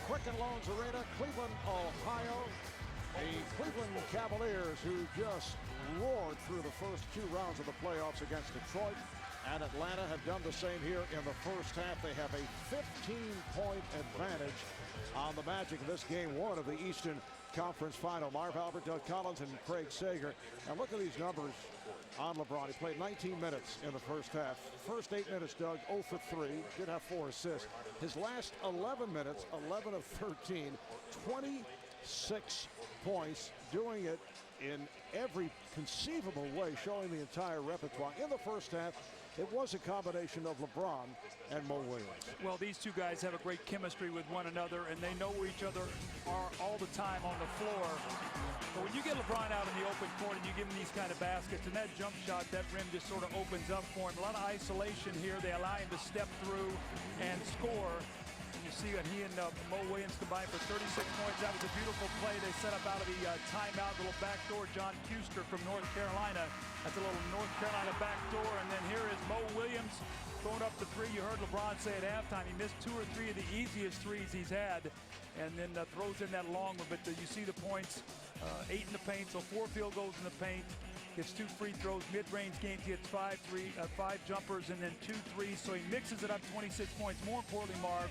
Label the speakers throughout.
Speaker 1: Quicken Loans Arena, Cleveland, Ohio. The Cleveland Cavaliers, who just roared through the first 2 rounds of the playoffs against Detroit and Atlanta, have done the same here in the first half. They have a 15-point advantage on the Magic in this game 1 of the Eastern Conference Final. Marv Albert, Doug Collins, and Craig Sager. And look at these numbers on LeBron. He played 19 minutes in the first half. First 8 minutes, Doug, 0 for 3. Did have 4 assists. His last 11 minutes, 11 of 13, 26 points, doing it in every conceivable way, showing the entire repertoire. In the first half, it was a combination of LeBron and Mo Williams.
Speaker 2: Well, these two guys have a great chemistry with one another, and they know where each other are all the time on the floor. But when you get LeBron out in the open court and you give him these kind of baskets, and that jump shot, that rim just sort of opens up for him. A lot of isolation here. They allow him to step through and score. You see that he and Mo Williams combined for 36 points. That was a beautiful play. They set up out of the timeout, little backdoor. John Kuster from North Carolina. That's a little North Carolina backdoor. And then here is Mo Williams throwing up the 3. You heard LeBron say at halftime he missed 2 or 3 of the easiest threes he's had, and then throws in that long one. But you see the points, 8 in the paint, so 4 field goals in the paint. Gets 2 free throws, mid-range games, gets 5 jumpers, and then 2 threes. So he mixes it up, 26 points. More importantly, Marv,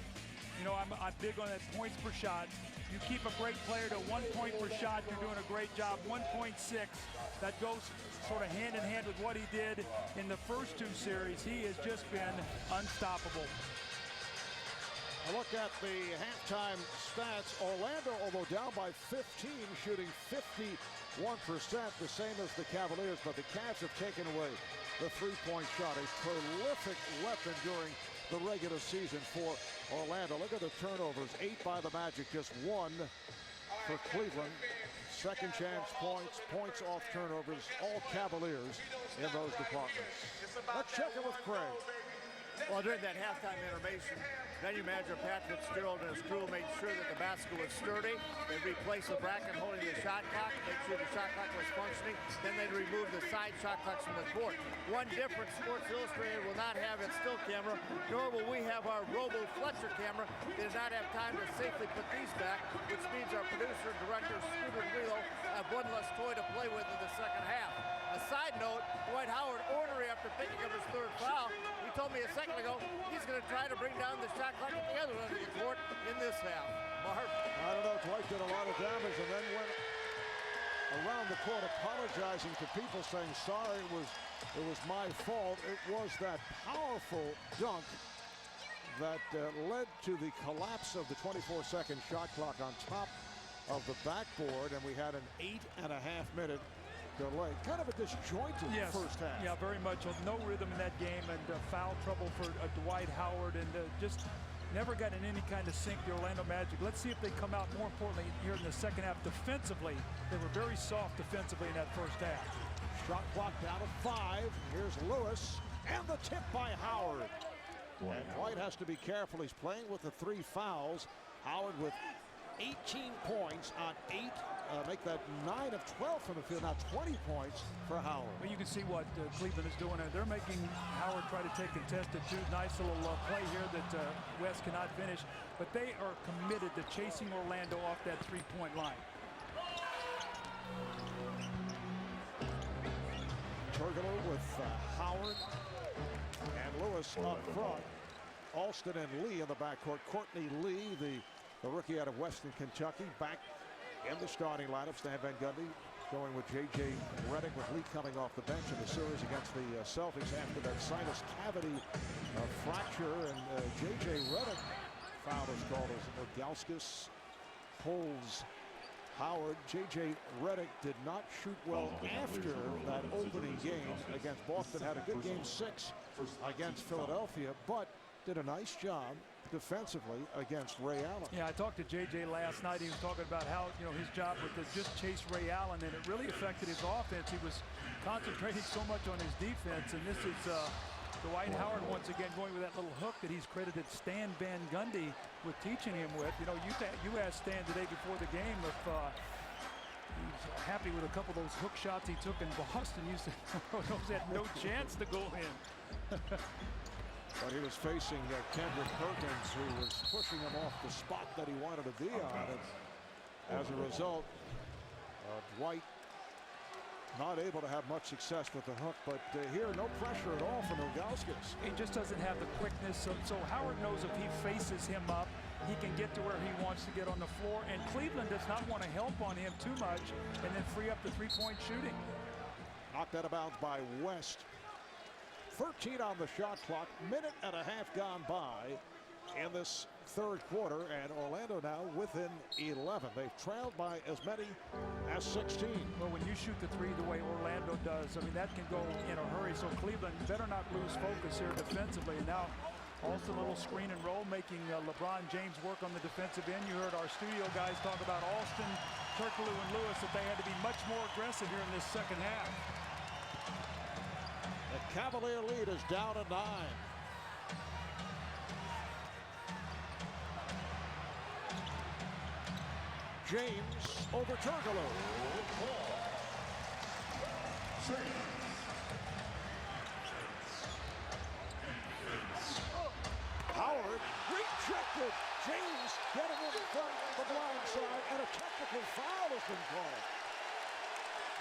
Speaker 2: you know, I'm big on that points per shot. You keep a great player to 1 point per shot, you're doing a great job. 1.6, that goes sort of hand in hand with what he did in the first 2 series. He has just been unstoppable.
Speaker 1: A look at the halftime stats. Orlando, although down by 15, shooting 51%, the same as the Cavaliers, but the Cavs have taken away the 3-point shot. A prolific weapon during the regular season for Orlando. Look at the turnovers, 8 by the Magic, just 1 for Cleveland. Second chance points, points off turnovers, all Cavaliers in those departments. Let's check it with Craig.
Speaker 3: Well, during that halftime intermission, venue manager Pat Fitzgerald and his crew made sure that the basket was sturdy. They replaced the bracket holding the shot clock, make sure the shot clock was functioning. Then they removed the side shot clocks from the court. One difference, Sports Illustrated will not have its still camera, nor will we have our Robo Fletcher camera. They did not have time to safely put these back, which means our producer, director, Scooter Grillo have one less toy to play with in the second half. A side note, Dwight Howard ornery after picking up his 3rd foul. He told me a second ago he's going to try to bring down the shot clock at the other end of the court in this half. Marv?
Speaker 1: I don't know, Dwight did a lot of damage and then went around the court apologizing to people, saying sorry, it was my fault. It was that powerful dunk that led to the collapse of the 24-second shot clock on top of the backboard, and we had an 8.5-minute delay. Kind of a disjointed first half.
Speaker 2: Yeah, very much. No rhythm in that game, and foul trouble for Dwight Howard, and just never got in any kind of sync, the Orlando Magic. Let's see if they come out, more importantly, here in the second half defensively. They were very soft defensively in that first half.
Speaker 1: Shot clock down to 5. Here's Lewis, and the tip by Howard. And Dwight has to be careful. He's playing with the 3 fouls. Howard with 18 points on 8, make that 9 of 12 from the field. Now 20 points for Howard.
Speaker 2: Well, you can see what Cleveland is doing. They're making Howard try to take contested shoot. Nice little play here that West cannot finish. But they are committed to chasing Orlando off that 3-point line.
Speaker 1: Turgler with Howard and Lewis up front. Alston and Lee in the backcourt. Courtney Lee, the rookie out of Western Kentucky, back in the starting lineup. Stan Van Gundy going with J.J. Redick, with Lee coming off the bench in the series against the Celtics after that sinus cavity fracture. And J.J. Redick, foul is called as Ilgauskas pulls Howard. J.J. Redick did not shoot well after that opening game against Boston. Had a good game 6 against Philadelphia, but did a nice job defensively against Ray Allen.
Speaker 2: Yeah, I talked to JJ last night. He was talking about how, you know, his job was to just chase Ray Allen, and it really affected his offense. He was concentrating so much on his defense, and this is Dwight Howard once again going with that little hook that he's credited Stan Van Gundy with teaching him with. You know, you asked Stan today before the game if he's happy with a couple of those hook shots he took in Boston. You said those had no chance to go in.
Speaker 1: But he was facing Kendrick Perkins, who was pushing him off the spot that he wanted to be on. And as a result, Dwight not able to have much success with the hook, but here no pressure at all from Ilgauskas.
Speaker 2: He just doesn't have the quickness, so Howard knows if he faces him up, he can get to where he wants to get on the floor, and Cleveland does not want to help on him too much and then free up the three-point shooting.
Speaker 1: Knocked out of bounds by West. 13 on the shot clock, minute and a half gone by in this third quarter, and Orlando now within 11. They've trailed by as many as 16.
Speaker 2: Well, when you shoot the three the way Orlando does, I mean, that can go in a hurry. So Cleveland better not lose focus here defensively. And now also a little screen and roll, making LeBron James work on the defensive end. You heard our studio guys talk about Alston, Turkoglu, and Lewis, that they had to be much more aggressive here in this second half.
Speaker 1: The Cavalier lead is down to 9. James over Turkoglu. Howard rejected. James getting in front of the blind side, and a technical foul has been called.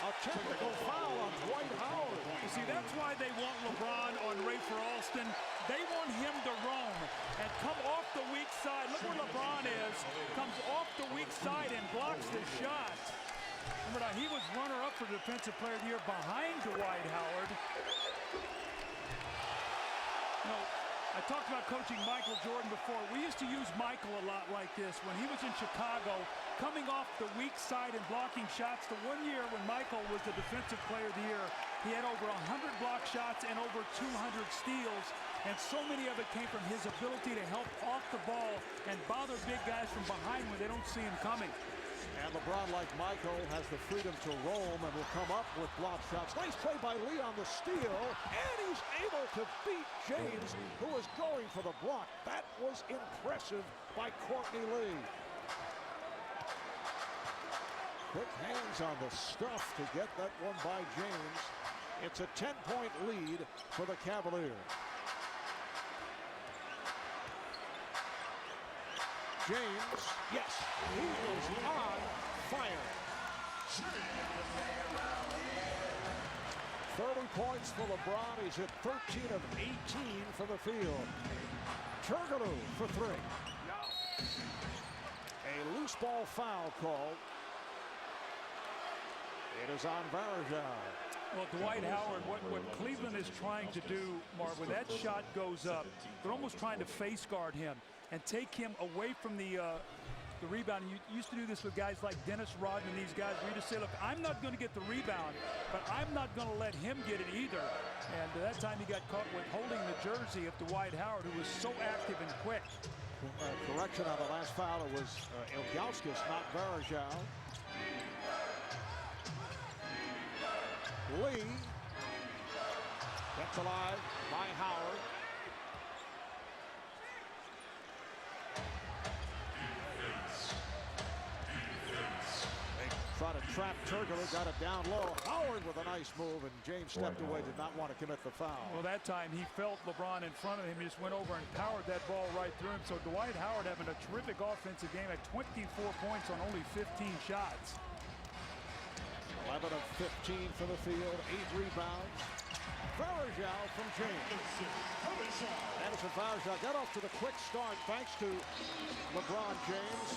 Speaker 1: A technical foul on Dwight Howard.
Speaker 2: You see, that's why they want LeBron on Rafer Alston. They want him to roam and come off the weak side. Look where LeBron is. Comes off the weak side and blocks the shot. Remember now, he was runner-up for Defensive Player of the Year behind Dwight Howard. You know, I talked about coaching Michael Jordan before. We used to use Michael a lot like this when he was in Chicago, coming off the weak side and blocking shots. The one year when Michael was the Defensive Player of the Year, he had over 100 block shots and over 200 steals, and so many of it came from his ability to help off the ball and bother big guys from behind when they don't see him coming.
Speaker 1: And LeBron, like Michael, has the freedom to roam and will come up with block shots. Nice play by Lee on the steal, and he's able to beat James, who was going for the block. That was impressive by Courtney Lee. Quick hands on the stuff to get that one by James. It's a 10-point lead for the Cavaliers. James, yes, he is on fire. 30 points for LeBron. He's hit 13 of 18 from the field. Turkoglu for 3. A loose ball foul called. It is on Varejao.
Speaker 2: Well, Dwight Howard, what Cleveland is trying to do, Marv, when that shot goes up, they're almost trying to face guard him and take him away from the rebound. You used to do this with guys like Dennis Rodman, these guys, where you just say, look, I'm not going to get the rebound, but I'm not going to let him get it either. And that time he got caught with holding the jersey of Dwight Howard, who was so active and quick.
Speaker 1: Correction on the last foul. It was Ilgauskas, not Varejao. Lee kept alive by Howard. They try to trap Turkoglu, got it down low. Howard with a nice move, and James stepped away, did not want to commit the foul.
Speaker 2: Well, that time he felt LeBron in front of him. He just went over and powered that ball right through him. So Dwight Howard having a terrific offensive game at 24 points on only 15 shots.
Speaker 1: 11 of 15 for the field, 8 rebounds. Varejao from James. Anderson Varejao got off to the quick start thanks to LeBron James.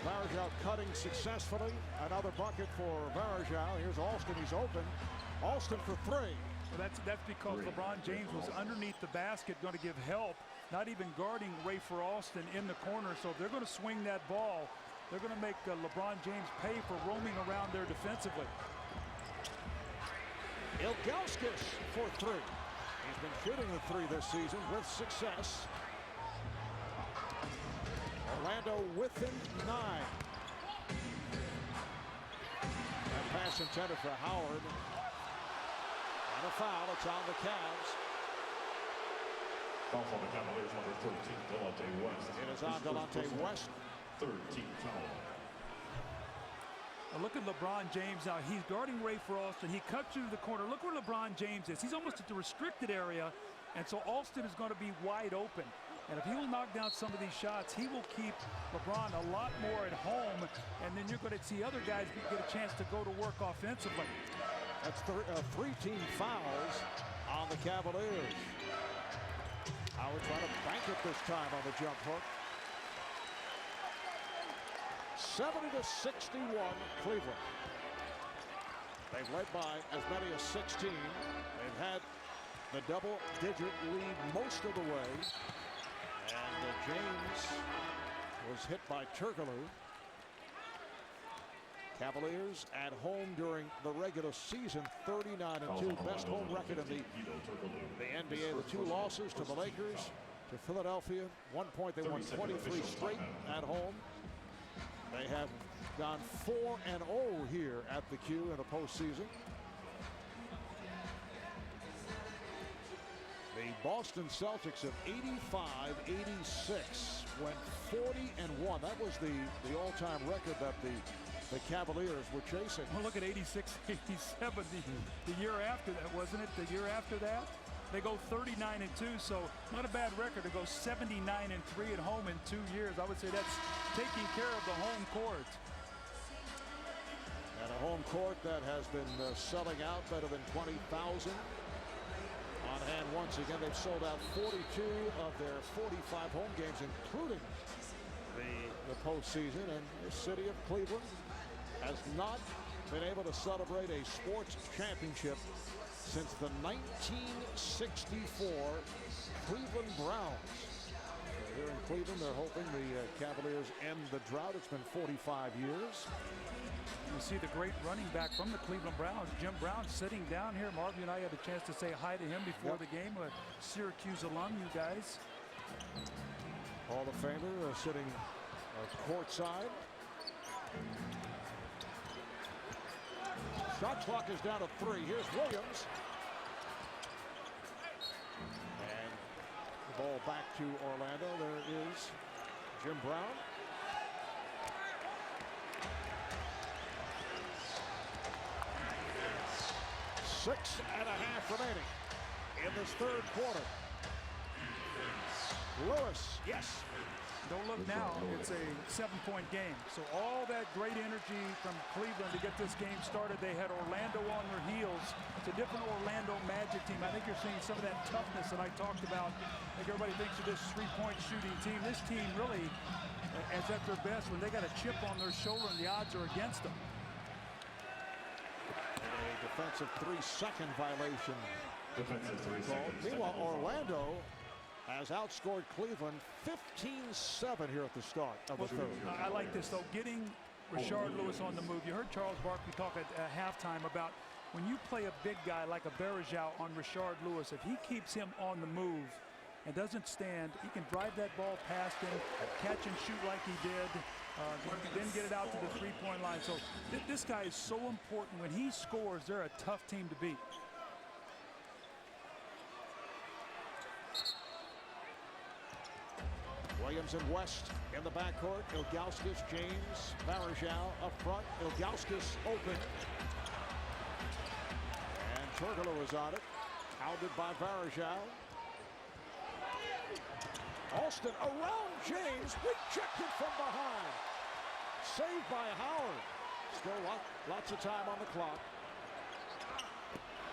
Speaker 1: Varejao cutting successfully. Another bucket for Varejao. Here's Alston, he's open. Alston for 3.
Speaker 2: Well, that's because LeBron James was underneath the basket, going to give help, not even guarding Rafer Alston in the corner. So if they're going to swing that ball, they're going to make LeBron James pay for roaming around there defensively.
Speaker 1: Ilgauskas for 3. He's been shooting the 3 this season with success. Orlando within 9. That pass intended for Howard. And a foul. It's on the Cavs.
Speaker 4: Foul on the Cavaliers, number 13, Delonte West.
Speaker 1: It is on Delonte West.
Speaker 4: 13 foul.
Speaker 2: Now look at LeBron James now. He's guarding Rafer Alston. He cuts through the corner. Look where LeBron James is. He's almost at the restricted area. And so Alston is going to be wide open. And if he will knock down some of these shots, he will keep LeBron a lot more at home. And then you're going to see other guys get a chance to go to work offensively.
Speaker 1: That's three team fouls on the Cavaliers. Howard trying to bank it this time on the jump hook. 70-61 Cleveland. They've led by as many as 16. They've had the double-digit lead most of the way. And James was hit by Turkoglu. Cavaliers at home during the regular season, 39-2, best home record in the NBA. The 2 losses to the Lakers, to Philadelphia. 1 point they won 23 straight at home. They have gone 4-0 here at the Q in the postseason. The Boston Celtics of 85-86 went 40-1. That was the all-time record that the Cavaliers were chasing.
Speaker 2: Well, look at 86-87 the year after that, wasn't it? The year after that, they go 39-2, so not a bad record to go 79-3 at home in 2 years. I would say that's taking care of the home court.
Speaker 1: And a home court that has been selling out better than 20,000 on hand. Once again, they've sold out 42 of their 45 home games, including the postseason. And the city of Cleveland has not been able to celebrate a sports championship since the 1964 Cleveland Browns. So here in Cleveland, they're hoping the Cavaliers end the drought. It's been 45 years.
Speaker 2: You see the great running back from the Cleveland Browns, Jim Brown, sitting down here. Marvin and I had a chance to say hi to him before the game. A Syracuse alum, you guys.
Speaker 1: Hall of Famer sitting courtside. Shot clock is down to 3. Here's Williams. And the ball back to Orlando. There is Jim Brown. Six and a half remaining in this third quarter. Lewis, yes.
Speaker 2: Don't look now, it's a 7-point game. So all that great energy from Cleveland to get this game started. They had Orlando on their heels. It's a different Orlando Magic team. I think you're seeing some of that toughness that I talked about. I think everybody thinks of this 3-point shooting team. This team really is at their best when they got a chip on their shoulder and the odds are against them.
Speaker 1: A defensive 3-second violation.
Speaker 4: Defensive 3 seconds.
Speaker 1: Meanwhile, Orlando has outscored Cleveland 15-7 here at the start of the third.
Speaker 2: I like this, though, getting Rashard Lewis on the move. You heard Charles Barkley talk at halftime about when you play a big guy like a Bergeau on Rashard Lewis, if he keeps him on the move and doesn't stand, he can drive that ball past him, catch and shoot like he did, then get it out to the 3-point line. So this guy is so important. When he scores, they're a tough team to beat.
Speaker 1: Williams and West in the backcourt. Ilgauskas, James, Varejao up front. Ilgauskas open. And Turkoglu is on it. Hounded by Varejao. Alston around James. Rejected from behind. Saved by Howard. Still lots of time on the clock.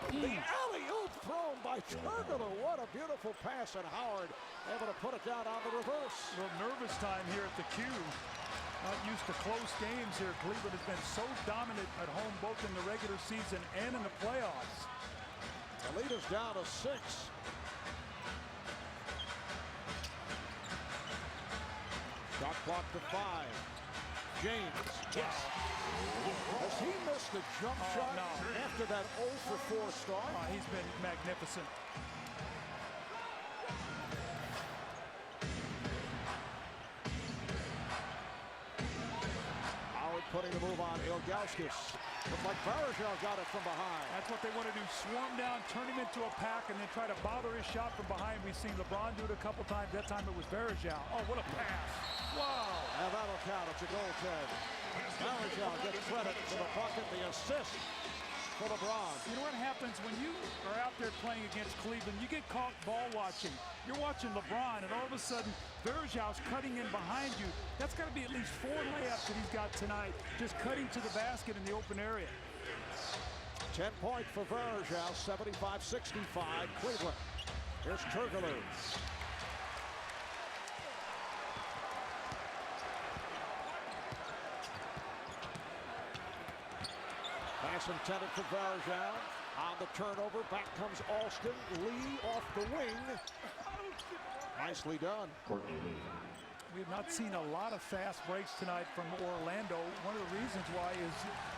Speaker 1: The alley-oop thrown by Turkoglu. What a beautiful pass, and Howard able to put it down on the reverse.
Speaker 2: A little nervous time here at the Q. Not used to close games here. Cleveland has been so dominant at home both in the regular season and in the playoffs.
Speaker 1: The lead is down to 6. Shot clock to 5. James, yes. Has he missed a jump shot after that 0 for 4 start?
Speaker 2: He's been magnificent.
Speaker 1: Howard putting the move on Ilgauskas. Looks like Varejao got it from behind.
Speaker 2: That's what they want to do, swarm down, turn him into a pack, and then try to bother his shot from behind. We've seen LeBron do it a couple times. That time it was Varejao. Oh, what a pass. Wow.
Speaker 1: And that'll count. It's a goal, Ted. Varejao gets credit for the bucket, the assist. for LeBron.
Speaker 2: You know what happens when you are out there playing against Cleveland? You get caught ball watching. You're watching LeBron, and all of a sudden, Varejão's cutting in behind you. That's got to be at least 4 layups that he's got tonight, just cutting to the basket in the open area.
Speaker 1: 10-point for Varejão, 75-65, Cleveland. Here's Turkoglu. Pass intended for Varejão. On the turnover, back comes Alston. Lee off the wing. Nicely done.
Speaker 4: Courtney Lee.
Speaker 2: We have not seen a lot of fast breaks tonight from Orlando. One of the reasons why is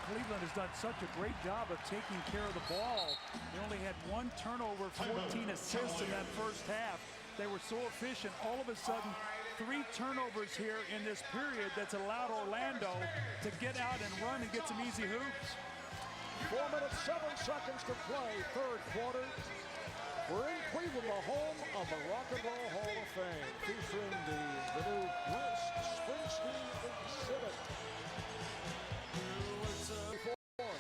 Speaker 2: Cleveland has done such a great job of taking care of the ball. They only had 1 turnover, 14 assists in that first half. They were so efficient. All of a sudden, 3 turnovers here in this period that's allowed Orlando to get out and run and get some easy hoops.
Speaker 1: 4 minutes, 7 seconds to play, third quarter. We're in Cleveland, the home of the Rock and Roll Hall of Fame, featuring the new Bruce Springsteen exhibit.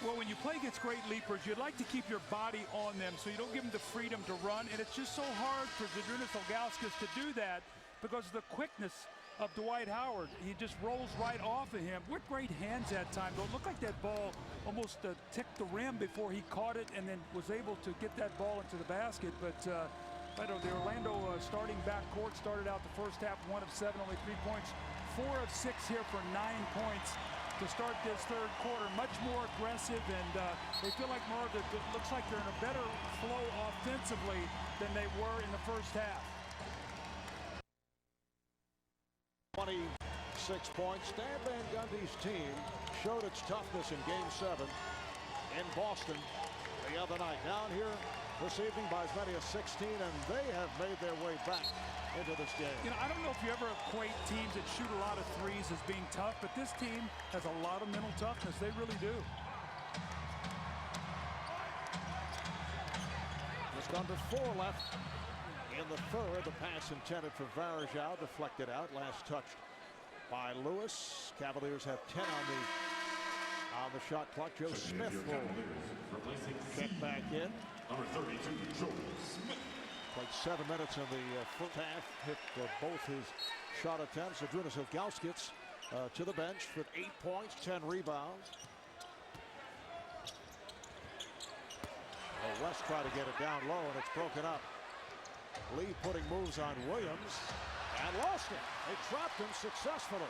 Speaker 2: Well, when you play against great leapers, you'd like to keep your body on them so you don't give them the freedom to run, and it's just so hard for Zydrunas Ilgauskas to do that because of the quickness of Dwight Howard. He just rolls right off of him with great hands that time. Though it looked like that ball almost ticked the rim before he caught it and then was able to get that ball into the basket. But I don't know, the Orlando starting backcourt started out the first half 1 of 7, only 3 points. 4 of 6 here for 9 points to start this third quarter. Much more aggressive, and they feel like it looks like they're in a better flow offensively than they were in the first half.
Speaker 1: 26 points. Stan Van Gundy's team showed its toughness in Game 7 in Boston the other night. Down here this evening by as many as 16, and they have made their way back into this game.
Speaker 2: You know, I don't know if you ever equate teams that shoot a lot of threes as being tough, but this team has a lot of mental toughness. They really do.
Speaker 1: Just under 4 left in the third. The pass intended for Varejão, deflected out. Last touched by Lewis. Cavaliers have 10 on the shot clock. Joe Smith will check back in.
Speaker 4: Number 32, Joe Smith.
Speaker 1: Played 7 minutes in the first half. Hit both his shot attempts. Zydrunas Ilgauskas to the bench with 8 points, 10 rebounds. West tried to get it down low, and it's broken up. Lee putting moves on Williams and lost it. They trapped him successfully.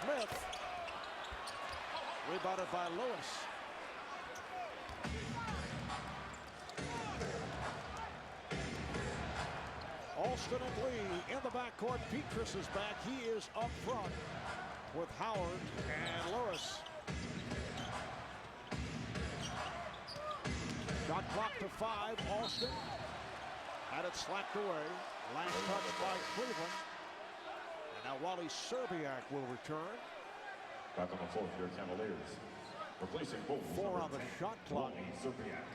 Speaker 1: Smith rebounded by Lewis. Alston and Lee in the backcourt. Petrus is back. He is up front with Howard and Lewis. Shot clock to 5. Alston had it slapped away. Last touch by Cleveland. And now Wally Szczerbiak will return.
Speaker 4: Back on the floor for your Cavaliers. Replacing both.
Speaker 1: 4 on the shot clock.
Speaker 4: Wally Szczerbiak.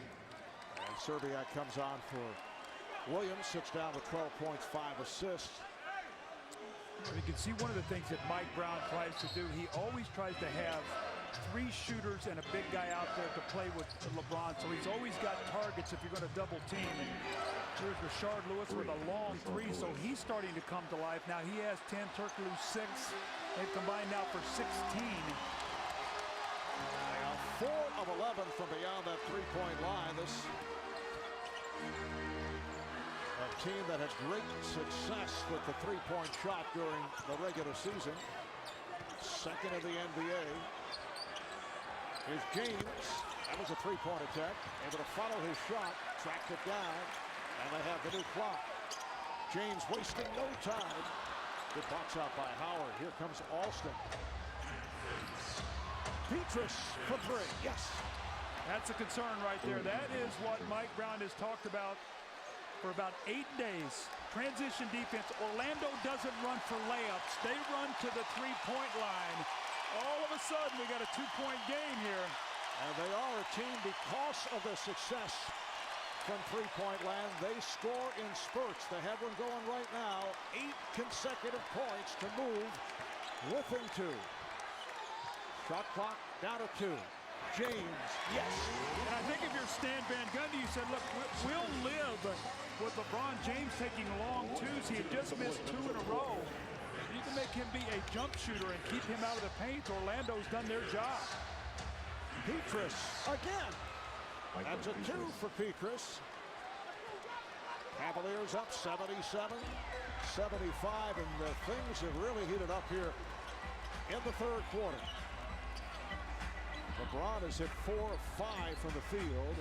Speaker 1: And Szczerbiak comes on for Williams. Sits down with 12 points, 5 assists.
Speaker 2: You can see one of the things that Mike Brown tries to do. He always tries to have 3 shooters and a big guy out there to play with LeBron. So he's always got targets if you're going to double team. And here's Rashard Lewis with a long 3. So he's starting to come to life. Now he has 10, Turkoglu 6. They've combined now for 16.
Speaker 1: 4 of 11 from beyond that 3-point line. This a team that had great success with the 3-point shot during the regular season. Second in the NBA. Here's James. That was a 3-point attack. Able to follow his shot, tracked it down, and they have the new clock. James wasting no time. Good box out by Howard. Here comes Alston. Petrus for 3. Yes.
Speaker 2: That's a concern right there. That is what Mike Brown has talked about for about 8 days. Transition defense. Orlando doesn't run for layups. They run to the 3-point line. All of a sudden, we got a 2-point game here.
Speaker 1: And they are a team because of their success from 3-point land. They score in spurts. They have one going right now. 8 consecutive points to move within 2. Shot clock down to 2. James, yes.
Speaker 2: And I think if you're Stan Van Gundy, you said, look, we'll live with LeBron James taking long twos. He had just missed 2 in a row. You can make him be a jump shooter and keep him out of the paint. Orlando's done their job.
Speaker 1: Petras again. That's a 2 for Petras. Cavaliers up 77-75, and things have really heated up here in the third quarter. LeBron has hit 4 of 5 from the field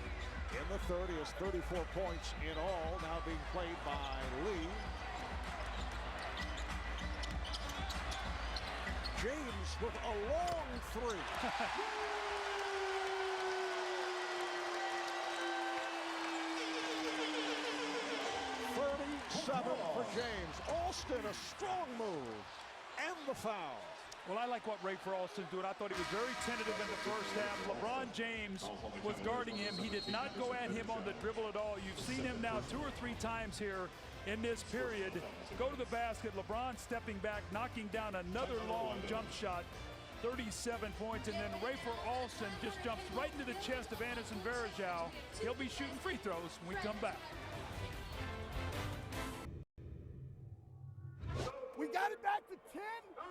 Speaker 1: in the third. He has 34 points in all, now being played by Lee. James with a long 3. 37 for James. Alston, a strong move, and the foul.
Speaker 2: Well, I like what Rafer Alston's doing. I thought he was very tentative in the first half. LeBron James was guarding him. He did not go at him on the dribble at all. You've seen him now 2 or 3 times here in this period. Go to the basket. LeBron stepping back, knocking down another long jump shot. 37 points, and then Rafer Alston just jumps right into the chest of Anderson Varejao. He'll be shooting free throws when we come back.
Speaker 5: We got it back to 10.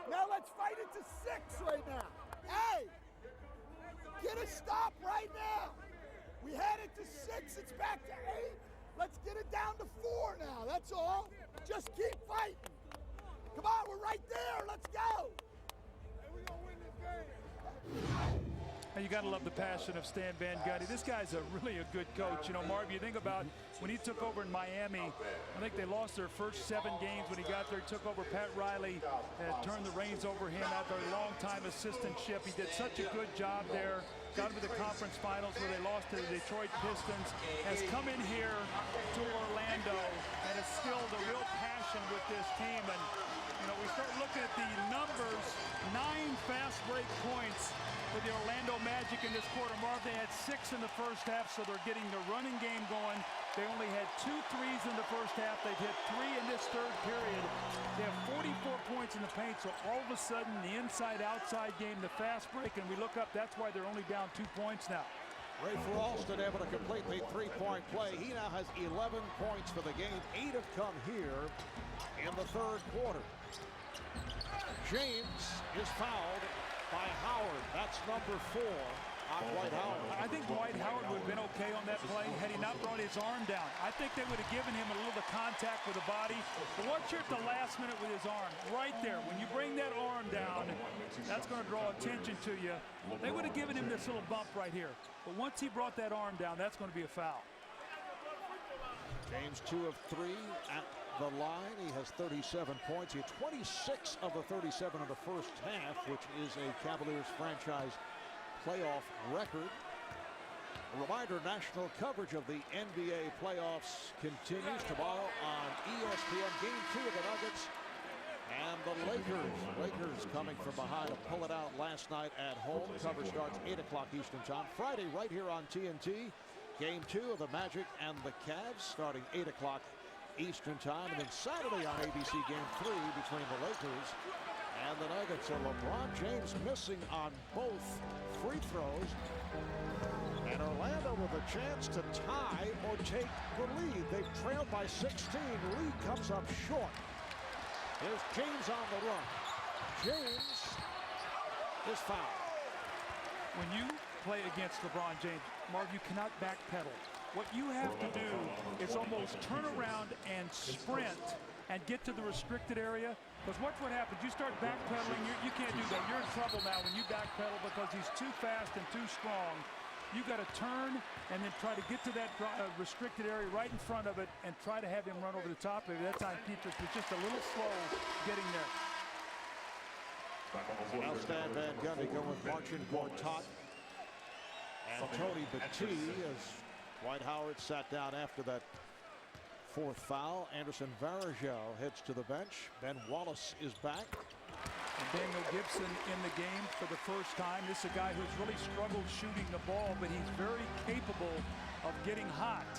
Speaker 5: Now let's fight it to 6 right now. Hey, get a stop right now. We had it to 6. It's back to 8. Let's get it down to 4 now. That's all. Just keep fighting. Come on, we're right there. Let's go. Hey, we're gonna win this game.
Speaker 2: You got to love the passion of Stan Van Gundy. This guy's really a good coach. You know, Marv, you think about when he took over in Miami, I think they lost their first 7 games when he got there. He took over Pat Riley, turned the reins over him after a long-time assistantship. He did such a good job there. Got into the conference finals where they lost to the Detroit Pistons. Has come in here to Orlando and instilled a real passion with this team. And, you know, we start looking at the numbers, 9 fast break points for the Orlando Magic in this quarter. Marv, they had 6 in the first half, so they're getting the running game going. They only had 2 threes in the first half. They've hit 3 in this third period. They have 44 points in the paint, so all of a sudden the inside-outside game, the fast break, and we look up, that's why they're only down 2 points now.
Speaker 1: Rafer Alston able to complete the 3-point play. He now has 11 points for the game. 8 have come here in the third quarter. James is fouled by Howard. That's number 4 on Dwight Howard.
Speaker 2: I think Dwight Howard would have been okay on that play had he not brought his arm down. I think they would have given him a little bit of contact with the body. But watch here at the last minute with his arm. Right there. When you bring that arm down, that's going to draw attention to you. They would have given him this little bump right here. But once he brought that arm down, that's going to be a foul.
Speaker 1: James 2 of 3 at the line. He has 37 points. He had 26 of the 37 in the first half, which is a Cavaliers franchise playoff record. A reminder, national coverage of the NBA playoffs continues tomorrow on ESPN. Game 2 of the Nuggets and the Lakers. Lakers coming from behind to pull it out last night at home. Coverage starts 8 o'clock Eastern time. Friday right here on TNT. Game 2 of the Magic and the Cavs starting 8 o'clock Eastern time. And then Saturday on ABC Game 3 between the Lakers and the Nuggets. And LeBron James missing on both free throws. And Orlando with a chance to tie or take the lead. They've trailed by 16. Lee comes up short. Here's James on the run. James is fouled.
Speaker 2: When you play against LeBron James, Marv, you cannot backpedal. What you have to do is almost turn around and sprint and get to the restricted area. Because watch what happens. You start backpedaling, you can't do that. You're in trouble now when you backpedal because he's too fast and too strong. You got to turn and then try to get to that restricted area right in front of it and try to have him run over the top of it. That time Petras was just a little slow getting there.
Speaker 1: Now Stan Van Gundy going with Marcin Gortat and Tony Battie as Dwight Howard sat down after that 4th foul. Anderson Varejao heads to the bench. Ben Wallace is back.
Speaker 2: And Daniel Gibson in the game for the first time. This is a guy who's really struggled shooting the ball, but he's very capable of getting hot.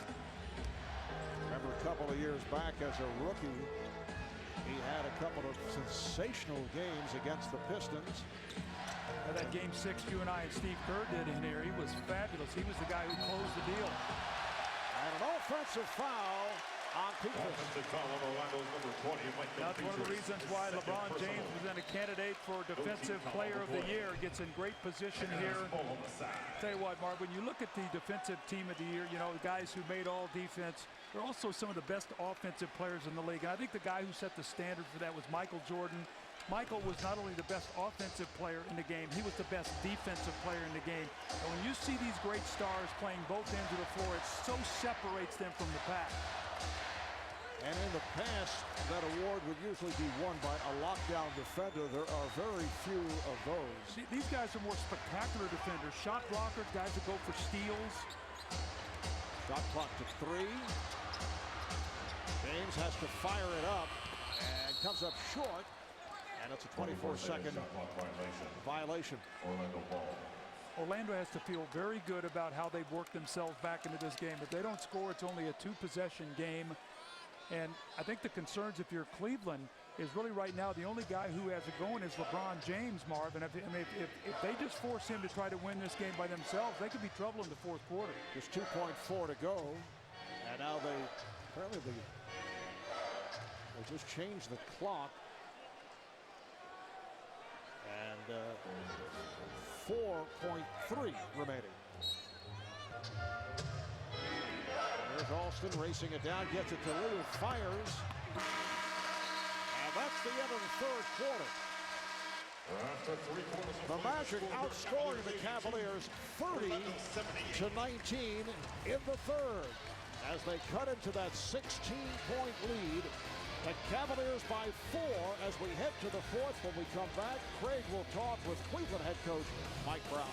Speaker 1: Remember a couple of years back as a rookie, he had a couple of sensational games against the Pistons.
Speaker 2: Now, that Game 6 you and I and Steve Kerr did in here, he was fabulous. He was the guy who closed the deal.
Speaker 1: And an offensive foul on Peters.
Speaker 4: Offensive foul on Orlando's number 20, Michael
Speaker 2: That's one of the
Speaker 4: Peters.
Speaker 2: reasons why LeBron James was in a candidate for Defensive Player of the Year. Gets in great position here. Tell you what, Marv, when you look at the Defensive Team of the Year, you know, the guys who made all defense, they're also some of the best offensive players in the league. And I think the guy who set the standard for that was Michael Jordan. Michael was not only the best offensive player in the game, he was the best defensive player in the game. And when you see these great stars playing both ends of the floor, it so separates them from the pack.
Speaker 1: And in the past, that award would usually be won by a lockdown defender. There are very few of those.
Speaker 2: These guys are more spectacular defenders. Shot blockers, guys that go for steals.
Speaker 1: Shot clock to 3. James has to fire it up and comes up short. And it's a 24-second violation.
Speaker 4: Orlando ball.
Speaker 2: Orlando has to feel very good about how they've worked themselves back into this game. If they don't score, it's only a 2-possession game. And I think the concerns, if you're Cleveland, is really right now the only guy who has it going is LeBron James, Marv. And if they just force him to try to win this game by themselves, they could be trouble in the fourth quarter.
Speaker 1: Just 2.4 to go. And now apparently they just changed the clock. And 4.3 remaining. There's Alston racing it down, gets it to Lou, fires. And that's the end of the third quarter. The Magic outscoring the Cavaliers 30-19 in the third. As they cut into that 16-point lead. The Cavaliers by 4 as we head to the fourth. When we come back, Craig will talk with Cleveland head coach Mike Brown.